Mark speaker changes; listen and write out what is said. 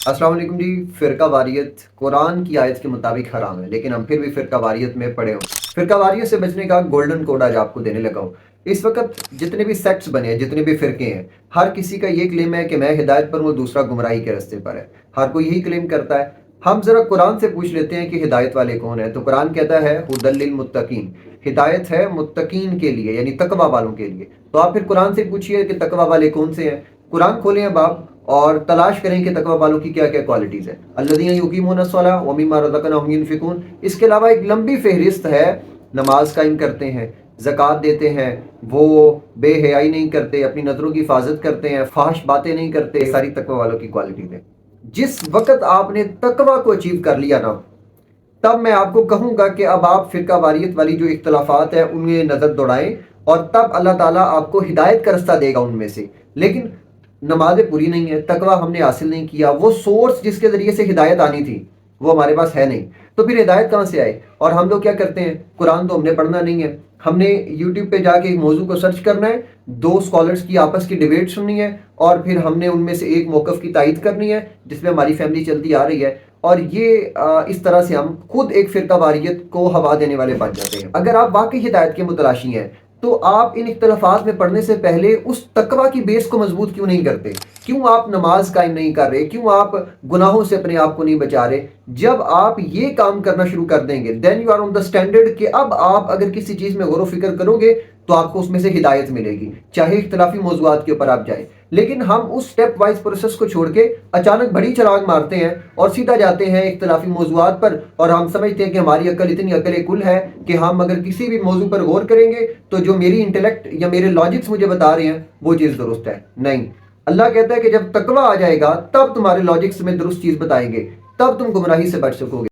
Speaker 1: अस्सलाम वालेकुम जी। फ़िरका वारियत कुरान की आयत के मुताबिक हराम है, लेकिन हम फिर भी फ़िरका वारियत में पड़े हों। फ़िरका वारियत से बचने का गोल्डन कोड आज आपको देने लगा हूँ। इस वक्त जितने भी सेक्ट्स बने हैं, जितने भी फ़िरके हैं, हर किसी का ये क्लेम है कि मैं हिदायत पर हूँ, दूसरा गुमराही के रास्ते पर है। हर कोई यही क्लेम करता है। हम ज़रा कुरान से पूछ लेते हैं कि हिदायत वाले कौन है। तो कुरान कहता है हुदल लिल मुत्तकीन, हिदायत है मुत्तकीन के लिए, यानी तकवा वालों के लिए। तो आप फिर कुरान से पूछिए कि तकवा वाले कौन से हैं। कुरान खोलें अब आप और तलाश करें कि तकवा वालों की क्या क्या क्वालिटीज़ है। अल्लज़ीना युक़ीमून अस्सलाह व मिम्मा रज़क़नाहुम युनफ़िक़ून। इसके अलावा एक लंबी फहरिस्त है। नमाज कायम करते हैं, ज़कात देते हैं, वो बेहयाई नहीं करते, अपनी नज़रों की हिफाजत करते हैं, फाहश बातें नहीं करते। सारी तकवा वालों की क्वालिटीज़ हैं। जिस वक्त आपने तकवा को अचीव कर लिया ना, तब मैं आपको कहूँगा कि अब आप फ़िरका वारियत वाली जो इख्तलाफात है उनमें नज़र दौड़ाएं, और तब अल्लाह ताला आपको हिदायत का रास्ता देगा उनमें से। लेकिन नमाज़ें पूरी नहीं है, तकवा हमने हासिल नहीं किया, वो सोर्स जिसके ज़रिए से हिदायत आनी थी वो हमारे पास है नहीं, तो फिर हिदायत कहाँ से आए। और हम लोग क्या करते हैं, कुरान तो हमने पढ़ना नहीं है, हमने यूट्यूब पे जाके एक मौजू को सर्च करना है, दो स्कॉलर्स की आपस की डिबेट सुननी है, और फिर हमने उनमें से एक मौक़िफ़ की तायद करनी है जिसमें हमारी फैमिली चलती आ रही है। और ये इस तरह से हम खुद एक फ़िरका वारियत को हवा देने वाले बन जाते हैं। अगर आप वाकई हिदायत के मुतलाशी हैं तो आप इन इख्तलाफात में पढ़ने से पहले उस तकवा की बेस को मजबूत क्यों नहीं करते? क्यों आप नमाज कायम नहीं कर रहे? क्यों आप गुनाहों से अपने आप को नहीं बचा रहे? जब आप ये काम करना शुरू कर देंगे, then you are on the standard कि अब आप अगर किसी चीज़ में गौर व फिक्र करोगे तो आपको उसमें से हिदायत मिलेगी, चाहे इख्तलाफी मौज़ूआत के ऊपर आप जाए। लेकिन हम उस स्टेप वाइज प्रोसेस को छोड़ के अचानक बड़ी छलांग मारते हैं और सीधा जाते हैं इख्तलाफी मौज़ूआत पर, और हम समझते हैं कि हमारी अकल इतनी अकल कुल है कि हम अगर किसी भी मौजू पर गौर करेंगे तो जो मेरी इंटेलेक्ट या मेरे लॉजिक्स मुझे बता रहे हैं वो चीज़ दुरुस्त है। नहीं, अल्लाह कहता है कि जब तकवा आ जाएगा तब तुम्हारे लॉजिक्स में दुरुस्त चीज़ बताएंगे, तब तुम गुमराही से बच सकोगे।